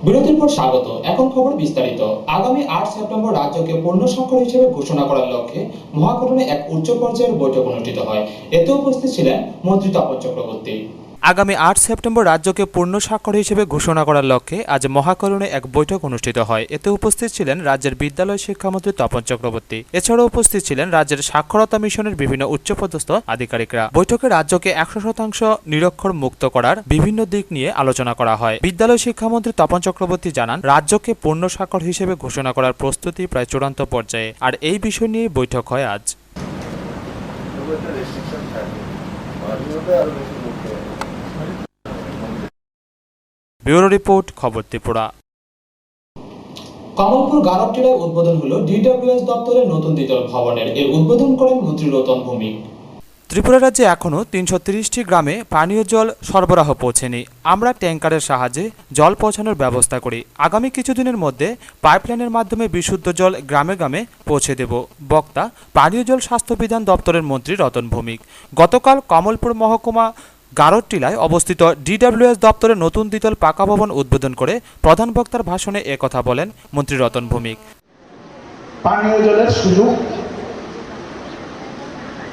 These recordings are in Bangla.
বিরতির পর স্বাগত। এখন খবর বিস্তারিত। আগামী ৮ সেপ্টেম্বর রাজ্যকে পূর্ণ স্বাক্ষর হিসেবে ঘোষণা করার লক্ষ্যে মহাকরণে এক উচ্চ পর্যায়ের বৈঠক অনুষ্ঠিত হয়। এতে উপস্থিত ছিলেন মন্ত্রী তপন চক্রবর্তী। আগামী ৮ সেপ্টেম্বর রাজ্যকে পূর্ণ স্বাক্ষর হিসেবে ঘোষণা করার লক্ষ্যে আজ মহাকরণে এক বৈঠক অনুষ্ঠিত হয়। এতে উপস্থিত ছিলেন রাজ্যের বিদ্যালয় শিক্ষামন্ত্রী তপন চক্রবর্তী। এছাড়াও উপস্থিত ছিলেন রাজ্যের সাক্ষরতা মিশনের বিভিন্ন উচ্চপদস্থ আধিকারিকরা। বৈঠকে রাজ্যকে ১০০% নিরক্ষর মুক্ত করার বিভিন্ন দিক নিয়ে আলোচনা করা হয়। বিদ্যালয় শিক্ষামন্ত্রী তপন চক্রবর্তী জানান, রাজ্যকে পূর্ণ স্বাক্ষর হিসেবে ঘোষণা করার প্রস্তুতি প্রায় চূড়ান্ত পর্যায়ে, আর এই বিষয় নিয়ে বৈঠক হয় আজ। ব্যুরো রিপোর্ট, খবর ত্রিপুরা। কমলপুর গারবটিলায় উদ্বোধন হলো ডিডব্লিউএস দপ্তরের নতুন দ্বিতল ভবনের। এর উদ্বোধন করেন মন্ত্রী রতন ভৌমিক। ত্রিপুরা রাজ্যে এখনও ৩৩০টি গ্রামে পানীয় জল সরবরাহ পৌঁছেনি। আমরা ট্যাঙ্কারের সাহায্যে জল পৌঁছানোর ব্যবস্থা করি। আগামী কিছুদিনের মধ্যে পাইপলাইনের মাধ্যমে বিশুদ্ধ জল গ্রামে গ্রামে পৌঁছে দেব। বক্তা পানীয় জল স্বাস্থ্যবিধান দপ্তরের মন্ত্রী রতন ভৌমিক। গতকাল কমলপুর মহকুমা গারোটিলায় অবস্থিত ডিডব্লিউএস দপ্তরের নতুন দ্বিতল পাকা ভবন উদ্বোধন করে প্রধান বক্তার ভাষণে একথা বলেন মন্ত্রী রতন ভৌমিক। পানীয় জলের সুযোগ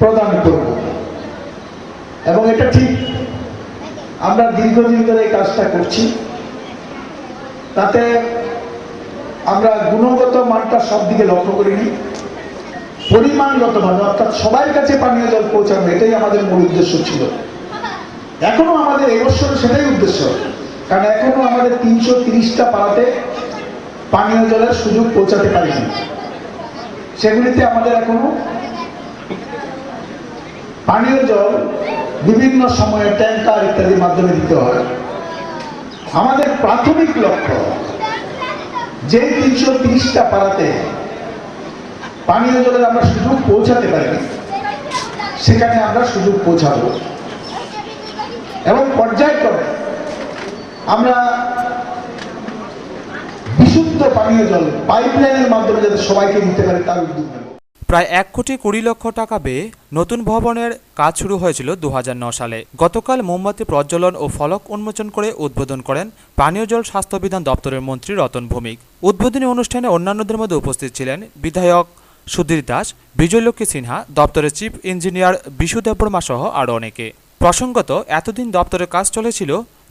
প্রদান করব এবং এটা ঠিক, আমরা দীর্ঘদিন ধরে এই কাজটা করছি। তাতে আমরা গুণগত মানটা সব দিকে লক্ষ্য করিনি, পরিমাণগতভাবে অর্থাৎ সবার কাছে পানীয় জল পৌঁছানো, এটাই আমাদের মূল উদ্দেশ্য ছিল। এখনো আমাদের এবছর সেটাই উদ্দেশ্য, কারণ এখনো আমাদের ৩৩০টা পাড়াতে পানীয় জলের সুযোগ পৌঁছাতে পারিনি। সেগুলিতে আমাদের এখনো পানীয় জল বিভিন্ন সময়ে ট্যাঙ্কার ইত্যাদির মাধ্যমে দিতে হয়। আমাদের প্রাথমিক লক্ষ্য যে ৩৩০টা পাড়াতে পানীয় জলের আমরা সুযোগ পৌঁছাতে পারি, সেখানে আমরা সুযোগ পৌঁছাবো এবং পর্যায়ক্রমে আমরা বিশুদ্ধ পানীয় জল পাইপলাইনের মাধ্যমে যাতে সবাইকে দিতে পারি তার উদ্যোগ নেব। প্রায় ১,২০,০০,০০০ টাকা ব্যয়ে নতুন ভবনের কাজ শুরু হয়েছিল ২০০৯ সালে। গতকাল মোমবাতি প্রজ্বলন ও ফলক উন্মোচন করে উদ্বোধন করেন পানীয় জল স্বাস্থ্যবিধান দপ্তরের মন্ত্রী রতন ভৌমিক। উদ্বোধনী অনুষ্ঠানে অন্যান্যদের মধ্যে উপস্থিত ছিলেন বিধায়ক সুধীর দাস, বিজয়লক্ষ্মী সিনহা, দপ্তরের চিফ ইঞ্জিনিয়ার বিশু দেববর্মা সহ আরও অনেকে। প্রসঙ্গত, এতদিন দপ্তরের কাজ চলেছিল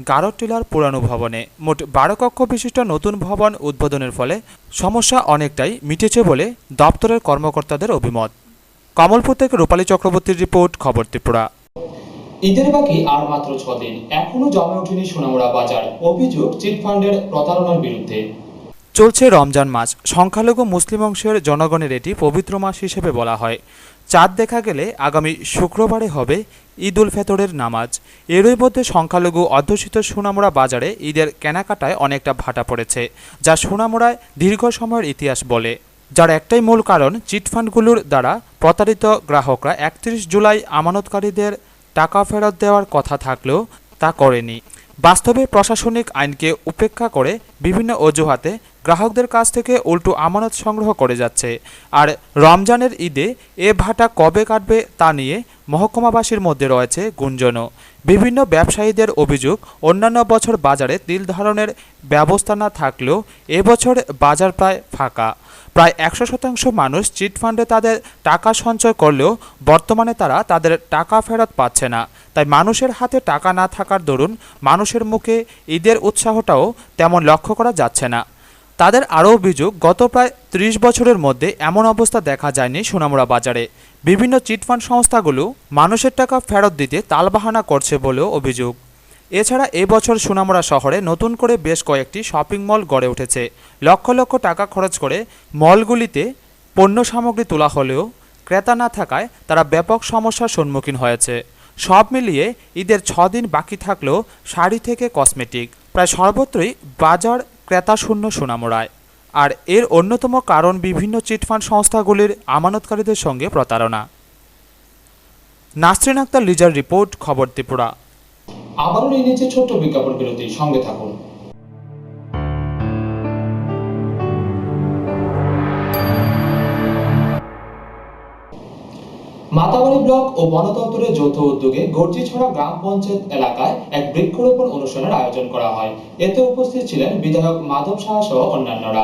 গারোটিলার পুরানো ভবনে। মোট ১২ কক্ষ বিশিষ্ট নতুন ভবন উদ্বোধনের ফলে সমস্যা অনেকটাই মিটেছে বলে দপ্তরের কর্মকর্তাদের অভিমত। কমলপুর থেকে রূপালী চক্রবর্তীর রিপোর্ট, খবর ত্রিপুরা। ঈদের বাকি আর মাত্র ৬ দিন, এখনো জমে ওঠেনি সোনামুড়া বাজার। অভিযোগ চিটফান্ডের প্রতারণার বিরুদ্ধে। চলছে রমজান মাস। সংখ্যালঘু মুসলিম অংশের জনগণের এটি পবিত্র মাস হিসেবে বলা হয়। চাঁদ দেখা গেলে আগামী শুক্রবারে হবে ঈদ উল ফিতরের নামাজ। এরই মধ্যে সংখ্যালঘু অধ্যুষিত সোনামুড়া বাজারে ঈদের কেনাকাটায় অনেকটা ভাটা পড়েছে, যা সোনামুড়ায় দীর্ঘ সময়ের ইতিহাস বলে। যার একটাই মূল কারণ, চিটফান্ডগুলোর দ্বারা প্রতারিত গ্রাহকরা ৩১ জুলাই আমানতকারীদের টাকা ফেরত দেওয়ার কথা থাকলেও তা করেনি। বাস্তবে প্রশাসনিক আইনকে উপেক্ষা করে বিভিন্ন অজুহাতে গ্রাহকদের কাছ থেকে উল্টো আমানত সংগ্রহ করে যাচ্ছে। আর রমজানের ঈদে এ ভাটা কবে কাটবে তা নিয়ে মহকুমাবাসীর মধ্যে রয়েছে গুঞ্জনও। বিভিন্ন ব্যবসায়ীদের অভিযোগ, অন্যান্য বছর বাজারে তিল ধারণের ব্যবস্থা না থাকলেও এবছর বাজার প্রায় ফাঁকা। প্রায় ১০০% মানুষ চিটফান্ডে তাদের টাকা সঞ্চয় করলেও বর্তমানে তারা তাদের টাকা ফেরত পাচ্ছে না। তাই মানুষের হাতে টাকা না থাকার দরুন মানুষের মুখে ঈদের উৎসাহটাও তেমন লক্ষ্য করা যাচ্ছে না। তাদের আরও অভিযোগ, গত প্রায় ৩০ বছরের মধ্যে এমন অবস্থা দেখা যায়নি সোনামুড়া বাজারে। বিভিন্ন চিটফান্ড সংস্থাগুলো মানুষের টাকা ফেরত দিতে তালবাহানা করছে বলেও অভিযোগ। এছাড়া এবছর সোনামুড়া শহরে নতুন করে বেশ কয়েকটি শপিং মল গড়ে উঠেছে। লক্ষ লক্ষ টাকা খরচ করে মলগুলিতে পণ্য সামগ্রী তোলা হলেও ক্রেতা না থাকায় তারা ব্যাপক সমস্যার সম্মুখীন হয়েছে। সব মিলিয়ে ঈদের ৬ দিন বাকি থাকলেও শাড়ি থেকে কসমেটিক প্রায় সর্বত্রই বাজার ক্রেতা শূন্য সোনামুড়ায়। আর এর অন্যতম কারণ বিভিন্ন চিটফান্ড সংস্থাগুলির আমানতকারীদের সঙ্গে প্রতারণা। নাসরিন আক্তার লিজার রিপোর্ট, খবর ত্রিপুরা। আবারও নিয়ে নিচ্ছে ছোট্ট বিজ্ঞাপন বিরতি, সঙ্গে থাকুন। মাতাবাড়ি ব্লক ও বন দপ্তরের যৌথ উদ্যোগে গর্জিছড়া গ্রাম পঞ্চায়েত এলাকায় এক বৃক্ষরোপণ অনুষ্ঠানের আয়োজন করা হয়। এতে উপস্থিত ছিলেন বিধায়ক মাধব সাহা সহ অন্যান্যরা।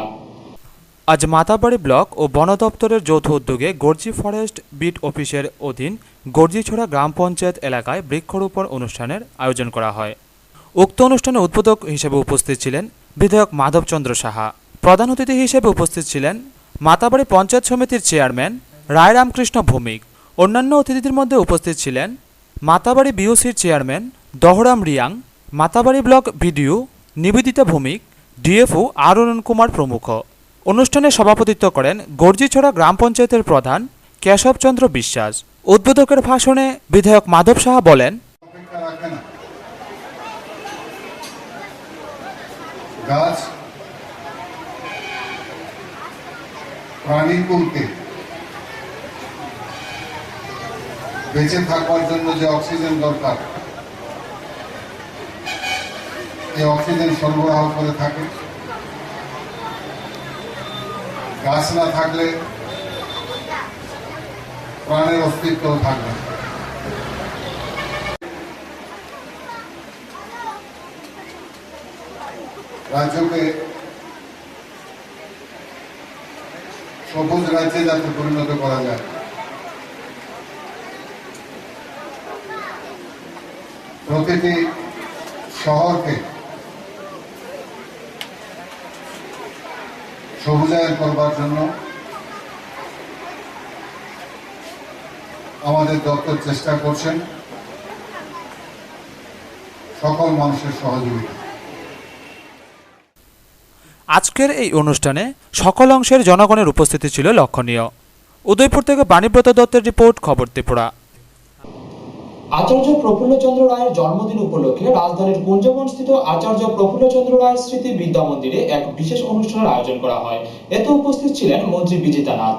আজ মাতাবাড়ি ব্লক ও বন দপ্তরের যৌথ উদ্যোগে গর্জি ফরেস্ট বিট অফিসের অধীন গর্জিছড়া গ্রাম পঞ্চায়েত এলাকায় বৃক্ষরোপণ অনুষ্ঠানের আয়োজন করা হয়। উক্ত অনুষ্ঠানে উদ্বোধক হিসেবে উপস্থিত ছিলেন বিধায়ক মাধবচন্দ্র সাহা। প্রধান অতিথি হিসেবে উপস্থিত ছিলেন মাতাবাড়ি পঞ্চায়েত সমিতির চেয়ারম্যান রায়রামকৃষ্ণ ভৌমিক। অন্যান্য অতিথিদের মধ্যে উপস্থিত ছিলেন মাতাবাড়ি বিওসির chairman Daharam Reang, Matabari block BDO Nibedita Bhowmik, DFO Arun Kumar প্রমুখ। অনুষ্ঠানে সভাপতিত্ব করেন গর্জিছড়া গ্রাম পঞ্চায়েতের প্রধান কেশবচন্দ্র বিশ্বাস। উদ্বোধকের ভাষণে বিধায়ক মাধব সাহা বলেন, গাছ প্রাণীকুলকে বেঁচে থাকবার জন্য যে অক্সিজেন দরকার, এই অক্সিজেন সরবরাহ করে থাকে। গাছ না থাকলে প্রাণের অস্তিত্ব থাকবে। রাজ্যকে সবুজ রাজ্যে যাতে পরিণত করা যায়, প্রতিটি শহরকে সবুজায়ন করবার জন্য আমাদের দপ্তর চেষ্টা করছেন সকল মানুষের সহযোগিতা। আজকের এই অনুষ্ঠানে সকল অংশের জনগণের উপস্থিতি ছিল লক্ষণীয়। উদয়পুর থেকে বাণীব্রত দত্তের রিপোর্ট, খবর ত্রিপুরা। আচার্য প্রফুল্লচন্দ্র রায়ের জন্মদিন উপলক্ষে রাজধানীর কুঞ্জবনস্থিত আচার্য প্রফুল্লচন্দ্র রায় স্মৃতি বিদ্যা মন্দিরে এক বিশেষ অনুষ্ঠানের আয়োজন করা হয়। এতে উপস্থিত ছিলেন মন্ত্রী বিজিতা নাথ।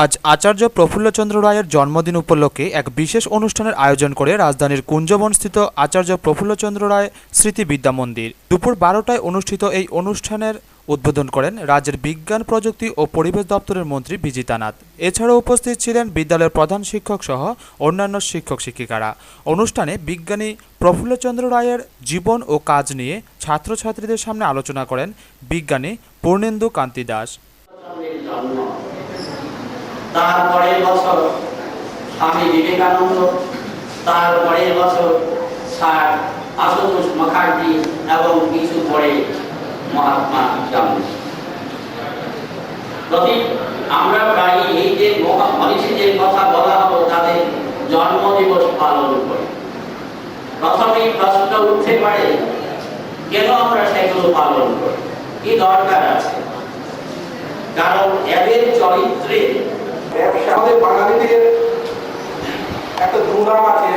আজ আচার্য প্রফুল্লচন্দ্র রায়ের জন্মদিন উপলক্ষে এক বিশেষ অনুষ্ঠানের আয়োজন করে রাজধানীর কুঞ্জবনস্থিত আচার্য প্রফুল্লচন্দ্র রায় স্মৃতি বিদ্যা মন্দির। দুপুর 12টায় অনুষ্ঠিত এই অনুষ্ঠানের উদ্বোধন করেন রাজ্যের বিজ্ঞান প্রযুক্তি ও পরিবেশ দপ্তরের মন্ত্রী বিজিতা নাথ। এছাড়াও উপস্থিত ছিলেন বিদ্যালয়ের প্রধান শিক্ষক সহ অন্যান্য শিক্ষক শিক্ষিকারা। অনুষ্ঠানে বিজ্ঞানী প্রফুল্লচন্দ্র রায়ের জীবন ও কাজ নিয়ে ছাত্রছাত্রীদের সামনে আলোচনা করেন বিজ্ঞানী পূর্ণেন্দু কান্তি দাস। তারপরের বছর স্বামী বিবেকানন্দ, তারপরের বছর স্যার আশুতোষ মুখার্জি এবং কিছু পরে মহাত্মা গান্ধী। আমরা প্রায় এই যে মনীষীদের কথা বলা হলো তাদের জন্মদিবস পালন করি। প্রথমেই প্রশ্ন উঠতে পারে, কেন আমরা সেগুলো পালন করি, কি দরকার আছে? কারণ এদের চরিত্রে আমাদের বাঙালিদের একটা দুর্নাম আছে,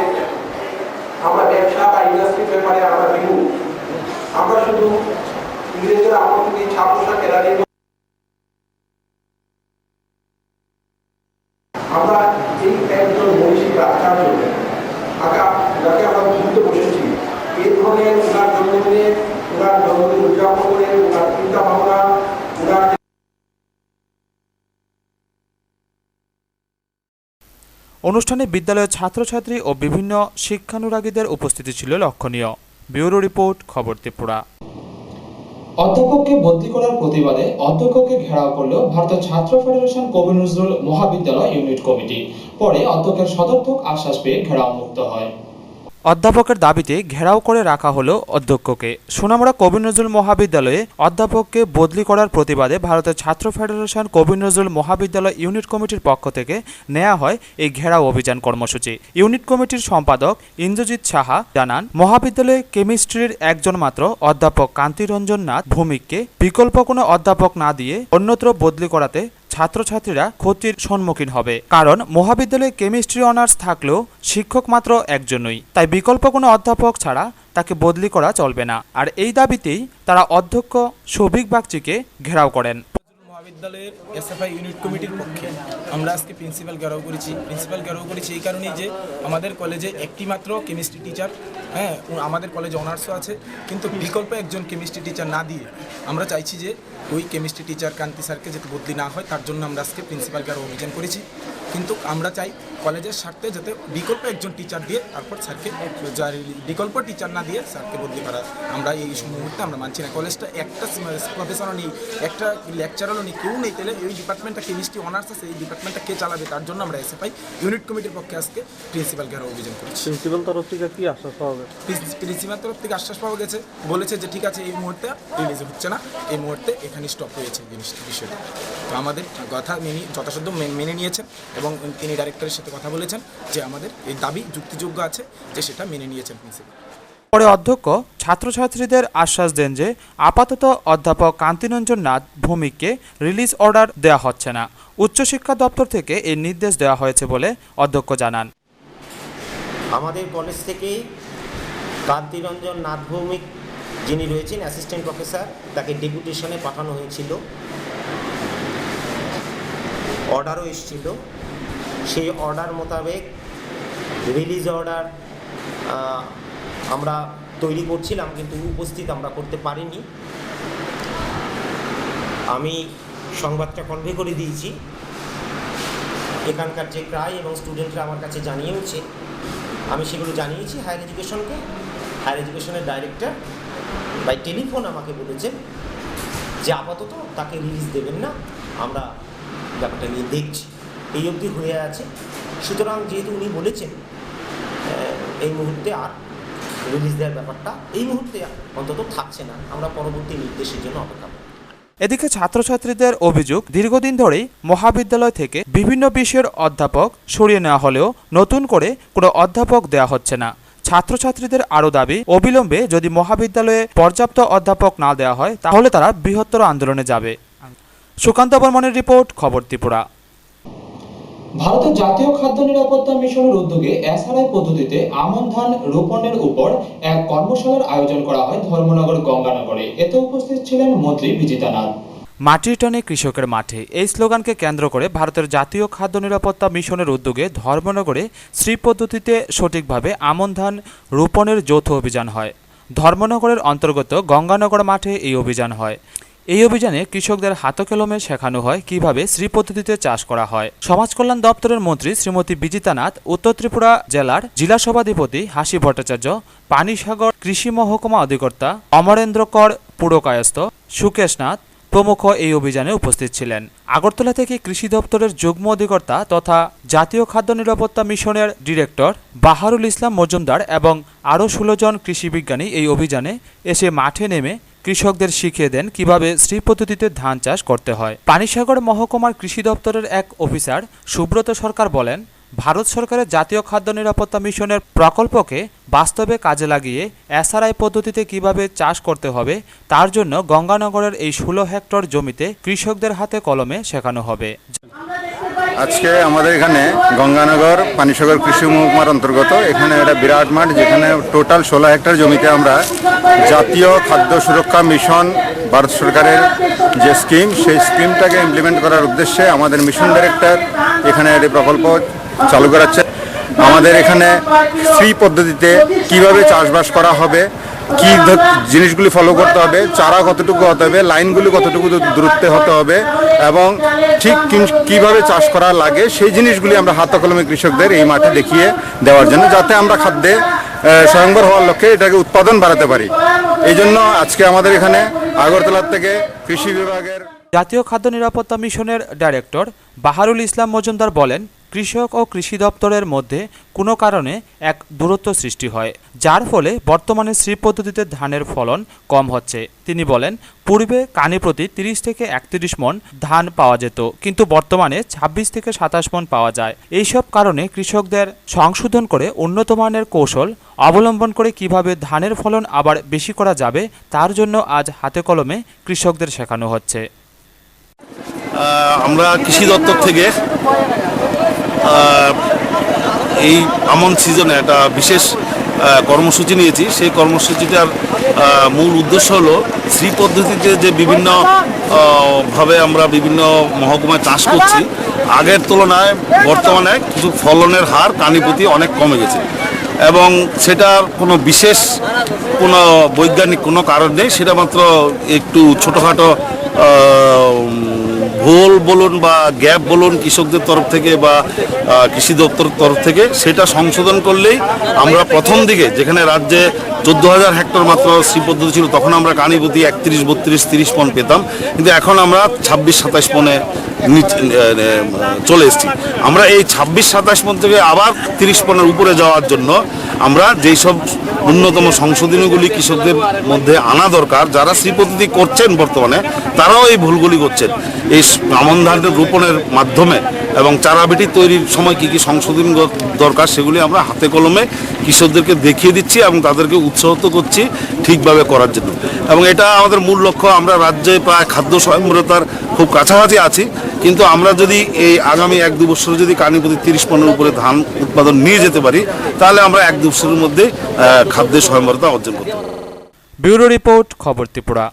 আমরা ব্যবসা বা ইন্ডাস্ট্রির ব্যাপারে আমরা বিমুখ। আমরা শুধু ইংরেজের আমল থেকে ছাপোষা কেনা নিয়ে আমরা এই একজন মনীষী আচার্য যাকে আমরা ভুলতে বসেছি। এই ধরনের ওনার জন্মদিনে, ওনার জন্মদিন উদযাপন করে ওনার চিন্তা ভাবনা, ওনার অনুষ্ঠানে বিদ্যালয়ের ছাত্রছাত্রী ও বিভিন্ন শিক্ষানুরাগীদের উপস্থিতি ছিল লক্ষণীয়। ব্যুরো রিপোর্ট, খবর ত্রিপুরা। অধ্যাপককে বদলি করার প্রতিবাদে অধ্যক্ষকে ঘেরাও করল ভারতের ছাত্র ফেডারেশন কবি নজরুল মহাবিদ্যালয় ইউনিট কমিটি। পরে অধ্যক্ষের সদর্থক আশ্বাস পেয়ে ঘেরাও মুক্ত হয়। অধ্যাপকের দাবিতে ঘেরাও করে রাখা হলো অধ্যক্ষকে। সোনামুড়া কবি নজরুল মহাবিদ্যালয়ে অধ্যাপককে বদলি করার প্রতিবাদে ভারতের ছাত্র ফেডারেশন কবি নজরুল মহাবিদ্যালয় ইউনিট কমিটির পক্ষ থেকে নেওয়া হয় এই ঘেরাও অভিযান কর্মসূচি। ইউনিট কমিটির সম্পাদক ইন্দ্রজিৎ সাহা জানান, মহাবিদ্যালয়ে কেমিস্ট্রির একজন মাত্র অধ্যাপক কান্তিরঞ্জন নাথ ভৌমিককে বিকল্প কোনো অধ্যাপক না দিয়ে অন্যত্র বদলি করাতে ছাত্রছাত্রীরা ক্ষতির সম্মুখীন হবে। কারণ মহাবিদ্যালয়ে কেমিস্ট্রি অনার্স থাকলেও শিক্ষক মাত্র একজনই, তাই বিকল্প কোনো অধ্যাপক ছাড়া তাকে বদলি করা চলবে না। আর এই দাবিতেই তারা অধ্যক্ষ সৌভিক বাগচিকে ঘেরাও করেন। মহাবিদ্যালয়ের এসএফআই ইউনিট কমিটির পক্ষে আমরা আজকে প্রিন্সিপাল ঘেরাও করেছি এই কারণেই যে আমাদের কলেজে একটি মাত্র কেমিস্ট্রি টিচার, আমাদের কলেজে অনার্সও আছে, কিন্তু বিকল্প একজন কেমিস্ট্রি টিচার না দিয়ে আমরা চাইছি যে ওই কেমিস্ট্রি টিচার কান্তি স্যারকে যাতে বদলি না হয়, তার জন্য আমরা আজকে প্রিন্সিপাল ঘেরাও অভিযান করেছি। কিন্তু আমরা চাই কলেজের স্বার্থে যাতে বিকল্প একজন টিচার দিয়ে তারপর স্যারকে বিকল্প টিচার না দিয়ে স্যারকে বদলি করা আমরা এই মুহূর্তে আমরা মানছি না। কলেজটা একটা প্রফেসরও নেই, একটা লেকচারারও নেই, কেউ নেই, তাহলে এই ডিপার্টমেন্টটা কেমিস্ট্রি অনার্স আছে, এই ডিপার্টমেন্টটা কে চালাবে? তার জন্য আমরা এসএফআই ইউনিট কমিটির পক্ষে আজকে প্রিন্সিপাল ঘেরাও অভিযান করছি। প্রিন্সিপাল তরফ থেকে কি আশ্বাস পাওয়া গেছে? প্রিন্সিপাল তরফ থেকে আশ্বাস পাওয়া গেছে, বলেছে যে ঠিক আছে এই মুহূর্তে রিলিজ হচ্ছে না, এই মুহূর্তে এখানে স্টপ হয়েছে বিষয়টা। তো আমাদের কথা যথাসাধ্য মেনে নিয়েছেন এবং তিনি ডাইরেক্টরের সাথে কথা বলেছেন যে আমাদের এই দাবি যুক্তিযোগ্য আছে, যে সেটা মেনে নিয়েছেন প্রিন্সিপাল। পরে অধ্যক্ষ ছাত্রছাত্রীদের আশ্বাস দেন যে আপাতত অধ্যাপক কান্তিরঞ্জন নাথ ভৌমিককে রিলিজ অর্ডার দেওয়া হচ্ছে না। উচ্চশিক্ষা দপ্তর থেকে এই নির্দেশ দেওয়া হয়েছে বলে অধ্যক্ষ জানান। আমাদের কলেজ থেকে কান্তিরঞ্জন নাথ ভৌমিক যিনি রয়েছেন অ্যাসিস্ট্যান্ট প্রফেসর, তাকে ডেপুটেশনে পাঠানো হয়েছিল, অর্ডারও এসেছিল। সেই অর্ডার মোতাবেক রিলিজ অর্ডার আমরা তৈরি করছিলাম, কিন্তু উপস্থিত আমরা করতে পারিনি। আমি সংবাদটা কনভে করে দিয়েছি, এখানকার যে ক্রাই এবং স্টুডেন্টরা আমার কাছে জানিয়েওছে, আমি সেগুলো জানিয়েছি হায়ার এডুকেশনকে। হায়ার এডুকেশনের ডাইরেক্টর বাই টেলিফোন আমাকে বলেছেন যে আপাতত তাকে রিলিজ দেবেন না, আমরা ব্যাপারটা নিয়ে দেখছি, এই অবধি হয়ে আছে। সুতরাং যেহেতু উনি বলেছেন এই মুহূর্তে আর রিলিজ দেওয়ার ব্যাপারটা এই মুহূর্তে অন্তত থাকছে না, আমরা পরবর্তী নির্দেশের জন্য অপেক্ষা করব। এদিকে ছাত্রছাত্রীদের অভিযোগ, দীর্ঘদিন ধরেই মহাবিদ্যালয় থেকে বিভিন্ন বিষয়ের অধ্যাপক সরিয়ে নেওয়া হলেও নতুন করে কোনো অধ্যাপক দেওয়া হচ্ছে না। ছাত্রছাত্রীদের আরও দাবি, অবিলম্বে যদি মহাবিদ্যালয়ে পর্যাপ্ত অধ্যাপক না দেওয়া হয় তাহলে তারা বৃহত্তর আন্দোলনে যাবে। সুকান্ত বর্মনের রিপোর্ট, খবর ত্রিপুরা। ভারতের জাতীয় খাদ্য নিরাপত্তা মিশনের উদ্যোগে এসআরআই পদ্ধতিতে আমন ধান রোপণের উপর এক কর্মশালার আয়োজন করা হয় ধর্মনগর গঙ্গানগরে। এতে উপস্থিত ছিলেন মন্ত্রী বিজিতা নাথ। মাটির টানে কৃষকের মাঠে, এই স্লোগানকে কেন্দ্র করে ভারতের জাতীয় খাদ্য নিরাপত্তা মিশনের উদ্যোগে ধর্মনগরে শ্রী পদ্ধতিতে সঠিকভাবে আমন ধান রোপণের যৌথ অভিযান হয়। ধর্মনগরের অন্তর্গত গঙ্গানগর মাঠে এই অভিযান হয়। এই অভিযানে কৃষকদের হাতকলমে শেখানো হয় কিভাবে শ্রী পদ্ধতিতে চাষ করা হয়। সমাজ কল্যাণ দপ্তরের মন্ত্রী শ্রীমতী বিজিতা নাথ, উত্তর ত্রিপুরা জেলার জেলা সভাধিপতি হাসি ভট্টাচার্য, পানিসাগর কৃষি মহকুমা অধিকর্তা অমরেন্দ্র কর পুরকায়স্থ, সুকেশ নাথ প্রমুখ এই অভিযানে উপস্থিত ছিলেন। আগরতলা থেকে কৃষি দপ্তরের যুগ্ম অধিকর্তা তথা জাতীয় খাদ্য নিরাপত্তা মিশনের ডিরেক্টর বাহারুল ইসলাম মজুমদার এবং আরও 16 জন কৃষি বিজ্ঞানী এই অভিযানে এসে মাঠে নেমে কৃষকদের শিখিয়ে দেন কিভাবে শ্রী পদ্ধতিতে ধান চাষ করতে হয়। পানিসাগর মহকুমার কৃষি দপ্তরের এক অফিসার সুব্রত সরকার বলেন, ভারত সরকারের জাতীয় খাদ্য নিরাপত্তা মিশনের প্রকল্পকে বাস্তবে কাজে লাগিয়ে এসআরআই পদ্ধতিতে কিভাবে চাষ করতে হবে তার জন্য গঙ্গানগরের এই 16 হেক্টর জমিতে কৃষকদের হাতে কলমে শেখানো হবে। আজকে আমাদের এখানে গঙ্গানগর পানিসাগর কৃষি মহকুমার অন্তর্গত এখানে একটা বিরাট মাঠ, যেখানে টোটাল 16 হেক্টর জমিতে আমরা জাতীয় খাদ্য সুরক্ষা মিশন ভারত সরকারের যে স্কিম, সেই স্কিমটাকে ইমপ্লিমেন্ট করার উদ্দেশ্যে আমাদের মিশন ডাইরেক্টর এখানে একটি প্রকল্প চালু করাচ্ছে। আমাদের এখানে শ্রী পদ্ধতিতে কিভাবে চাষবাস করা হবে, কি জিনিসগুলি ফলো করতে হবে, চারা কতটুকু হতে হবে, লাইনগুলি কতটুকু দূরত্বে হতে হবে এবং ঠিক কিভাবে চাষ করা লাগে, সেই জিনিসগুলি আমরা হাতে কলমে কৃষকদের এই মাঠে দেখিয়ে দেওয়ার জন্য, যাতে আমরা খাদ্যে স্বয়ংবর হওয়ার লক্ষ্যে এটাকে উৎপাদন বাড়াতে পারি। এই জন্য আজকে আমাদের এখানে আগরতলা থেকে কৃষি বিভাগের জাতীয় খাদ্য নিরাপত্তা মিশনের ডাইরেক্টর বাহারুল ইসলাম মজুমদার বলেন, কৃষক ও কৃষি দপ্তরের মধ্যে কোনো কারণে এক দূরত্ব সৃষ্টি হয়, যার ফলে বর্তমানে শ্রী পদ্ধতিতে ধানের ফলন কম হচ্ছে। তিনি বলেন, পূর্বে কানি প্রতি 30 থেকে 31 মণ ধান পাওয়া যেত, কিন্তু বর্তমানে 26 থেকে 27 মণ পাওয়া যায়। এইসব কারণে কৃষকদের সংশোধন করে উন্নত মানের কৌশল অবলম্বন করে কিভাবে ধানের ফলন আবার বেশি করা যাবে তার জন্য আজ হাতে কলমে কৃষকদের শেখানো হচ্ছে। আমরা কৃষি দপ্তর থেকে এই আমন সিজনে একটা বিশেষ কর্মসূচি নিয়েছি। সেই কর্মসূচিটার মূল উদ্দেশ্য হলো শ্রী পদ্ধতিতে যে বিভিন্ন ভাবে আমরা বিভিন্ন মহকুমায় চাষ করছি, আগের তুলনায় বর্তমানে কিছু ফলনের হার কানি প্রতি অনেক কমে গেছে এবং সেটার কোনো বিশেষ কোনো বৈজ্ঞানিক কোনো কারণ নেই, সেটা মাত্র একটু ছোটোখাটো ভুল বলুন বা গ্যাপ বলুন কৃষকদের তরফ থেকে বা কৃষি দপ্তরের তরফ থেকে, সেটা সংশোধন করলেই আমরা প্রথম দিকে যেখানে রাজ্যে 14,000 হেক্টর মাত্র শ্রী পদ্ধতি ছিল, তখন আমরা কানি প্রতি 31, 32, 30 পণ পেতাম, কিন্তু এখন আমরা 26-27 পণে চলে এসেছি। আমরা এই 26-27 পণ থেকে আবার 30 পণের উপরে যাওয়ার জন্য আমরা যেই সব ন্যূনতম সংশোধনীগুলি কৃষকদের মধ্যে আনা দরকার, যারা শ্রী পদ্ধতি করছেন বর্তমানে তারাও এই ভুলগুলি করছেন। এই আমন ধানের রোপণের মাধ্যমে এবং চারা বেটি তৈরির সময় কী কী সংশোধন দরকার সেগুলি আমরা হাতে কলমে কৃষকদেরকে দেখিয়ে দিচ্ছি এবং তাদেরকে উৎসাহিত করছি ঠিকভাবে করার জন্য। এবং এটা আমাদের মূল লক্ষ্য। আমরা রাজ্যে প্রায় খাদ্য স্বয়ংবরতার খুব কাছাকাছি আছি, কিন্তু আমরা যদি এই আগামী 1-2 বছরে যদি কানি প্রতি 30 পণের উপরে ধান উৎপাদন নিয়ে যেতে পারি, তাহলে আমরা 1-2 বছরের মধ্যে খাদ্যের স্বয়ংবরতা অর্জন করতে পারি। ব্যুরো রিপোর্ট, খবর ত্রিপুরা।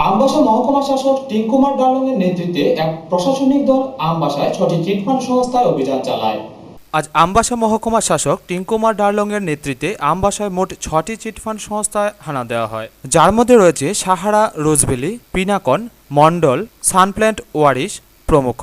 আমবাসা মহকুমা শাসক টিঙ্কুমার ডার্লংয়ের নেতৃত্বে এক প্রশাসনিক দল আমবাসায় 6টি চিটফান্ড সংস্থায় অভিযান চালায়। আজ আমবাসা মহকুমা শাসক টিঙ্কুমার ডার্লংয়ের নেতৃত্বে আমবাসায় মোট 6টি চিটফান্ড সংস্থায় হানা দেওয়া হয়, যার মধ্যে রয়েছে সাহারা, রোজভ্যালি, পিনাকন, মন্ডল, সানপ্ল্যান্ট, ওয়ারিশ প্রমুখ।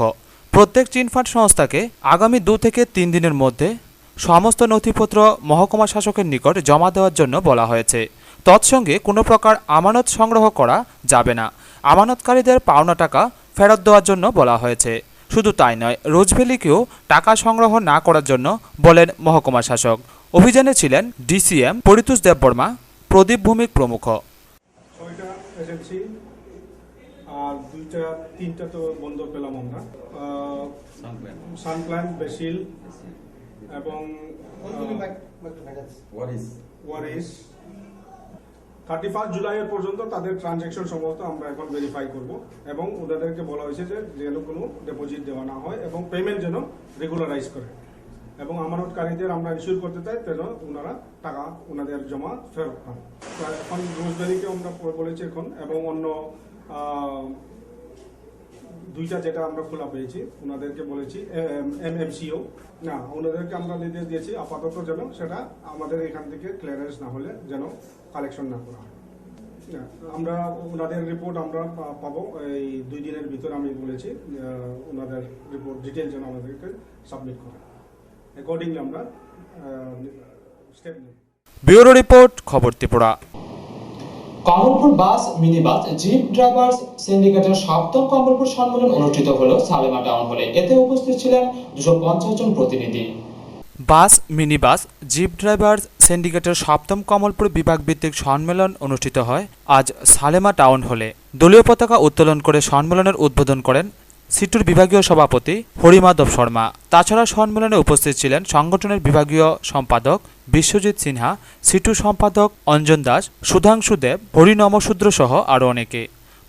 প্রত্যেক চিটফান্ড সংস্থাকে আগামী 2 থেকে 3 দিনের মধ্যে সমস্ত নথিপত্র মহকুমা শাসকের নিকট জমা দেওয়ার জন্য বলা হয়েছে। তৎসঙ্গে কোনো প্রকার আমানত সংগ্রহ করা যাবে না। আমানতকারীদের পাওনা টাকা ফেরত দেওয়ার জন্য বলা হয়েছে। শুধু তাই নয়, রোজভ্যালিকেও টাকা সংগ্রহ না করার জন্য বলেন মহকুমা শাসক। অভিযানে ছিলেন ডিসিএম পরিতোষ দেববর্মা, প্রদীপ ভৌমিক প্রমুখ। 6টা এজেন্সি আর 2-3টা তো বন্ধ পেলাম আমরা, সানপ্ল্যান্ট, বেসিল এবং ওয়ারিশ। 31 জুলাইয়ের পর্যন্ত তাদের ট্রানজ্যাকশন সমস্ত আমরা এখন ভেরিফাই করব এবং ওনাদেরকে বলা হয়েছে যে যেন কোনো ডিপোজিট দেওয়া না হয় এবং পেমেন্ট যেন রেগুলারাইজ করে এবং আমানতকারীদের আমরা ইস্যুর করতে চাই যেন ওনারা টাকা ওনাদের জমা ফেরত পান। এখন রোজভ্যালিকে আমরা বলেছি এখন, এবং অন্য 2টা যেটা আমরা খোলা পেয়েছি ওনাদেরকে বলেছি MMCO না, ওনাদেরকে আমরা নির্দেশ দিয়েছি আপাতত যেন সেটা আমাদের এখান থেকে ক্লিয়ারেন্স না হলে যেন কালেকশন না করা হয়। আমরা ওনাদের রিপোর্ট আমরা পাবো এই 2 দিনের ভিতরে। আমি বলেছি ওনাদের রিপোর্ট ডিটেল যেন আমাদেরকে সাবমিট করে, অ্যাকর্ডিংলি আমরা স্টেপ নেব। ব্যুরো রিপোর্ট, খবর ত্রিপুরা। কমলপুর বাস, মিনি বাস, জিপ ড্রাইভার্স সিন্ডিকেটের 7ম কমলপুর সম্মেলন অনুষ্ঠিত হলো সালেমা টাউন হলে। এতে উপস্থিত ছিলেন 250 জন প্রতিনিধি। বাস, মিনি বাস, জিপ ড্রাইভার্স সিন্ডিকেটের 7ম কমলপুর বিভাগ ভিত্তিক সম্মেলন অনুষ্ঠিত হয় আজ সালেমা টাউন হলে। দলীয় পতাকা উত্তোলন করে সম্মেলনের উদ্বোধন করেন সিটুর বিভাগীয় সভাপতি হরিমাধব শর্মা। তাছাড়া সম্মেলনে উপস্থিত ছিলেন সংগঠনের বিভাগীয় সম্পাদক বিশ্বজিৎ সিনহা, সিটু সম্পাদক অঞ্জন দাস, সুধাংশু দেব, হরিনমশূদ্র সহ আরও অনেকে।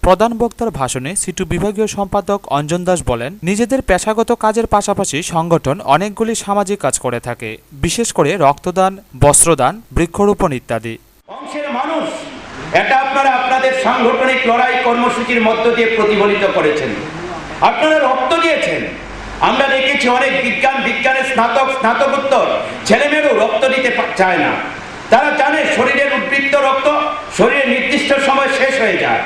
প্রধান বক্তার ভাষণে সিটু বিভাগীয় সম্পাদক অঞ্জন দাস বলেন, নিজেদের পেশাগত কাজের পাশাপাশি সংগঠন অনেকগুলি সামাজিক কাজ করে থাকে, বিশেষ করে রক্তদান, বস্ত্রদান, বৃক্ষরোপণ ইত্যাদি। অংশের মানুষ এটা আপনারা আপনাদের সাংগঠনিক লড়াই কর্মসূচির মধ্য দিয়ে প্রতিফলিত করেছেন, আপনারা রক্ত দিয়েছেন। আমরা দেখেছি অনেক বিজ্ঞানের স্নাতকোত্তর ছেলেমেয়েরও রক্ত দিতে চায় না। তারা জানে শরীরের উদ্বৃত্ত রক্ত শরীরের নির্দিষ্ট সময় শেষ হয়ে যায়।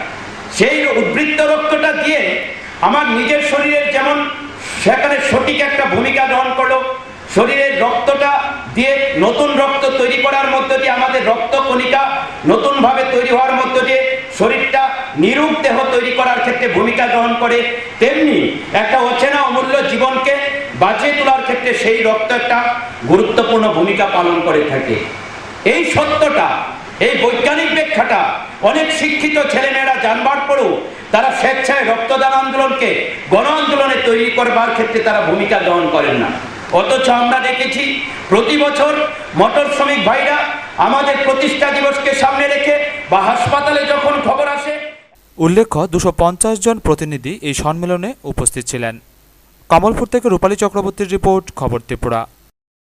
সেই উদ্বৃত্ত রক্তটা দিয়ে আমার নিজের শরীরের যেমন সেখানে সঠিক একটা ভূমিকা গ্রহণ করলো, শরীরের রক্তটা দিয়ে নতুন রক্ত তৈরি করার মধ্য দিয়ে আমাদের রক্ত কণিকা নতুনভাবে তৈরি হওয়ার মধ্য দিয়ে শরীরটা নিরূপ দেহ তৈরি করার ক্ষেত্রে ভূমিকা গ্রহণ করে, তেমনি একটা অচেনা অমূল্য জীবনকে বাঁচিয়ে তোলার ক্ষেত্রে সেই রক্ত একটা গুরুত্বপূর্ণ ভূমিকা পালন করে থাকে। এই সত্যটা, এই বৈজ্ঞানিক ব্যাখ্যাটা অনেক শিক্ষিত ছেলেমেয়েরা জানবার পরেও তারা স্বেচ্ছায় রক্তদান আন্দোলনকে গণ আন্দোলনে তৈরি করবার ক্ষেত্রে তারা ভূমিকা গ্রহণ করেন না। অথচ আমরা দেখেছি প্রতি বছর মোটর শ্রমিক ভাইরা আমাদের প্রতিষ্ঠা দিবসকে সামনে রেখে বা হাসপাতালে যখন খবর আসে। উল্লেখ্য, 250 জন প্রতিনিধি এই সম্মেলনে উপস্থিত ছিলেন। কমলপুর থেকে রূপালী চক্রবর্তীর রিপোর্ট, খবর ত্রিপুরা।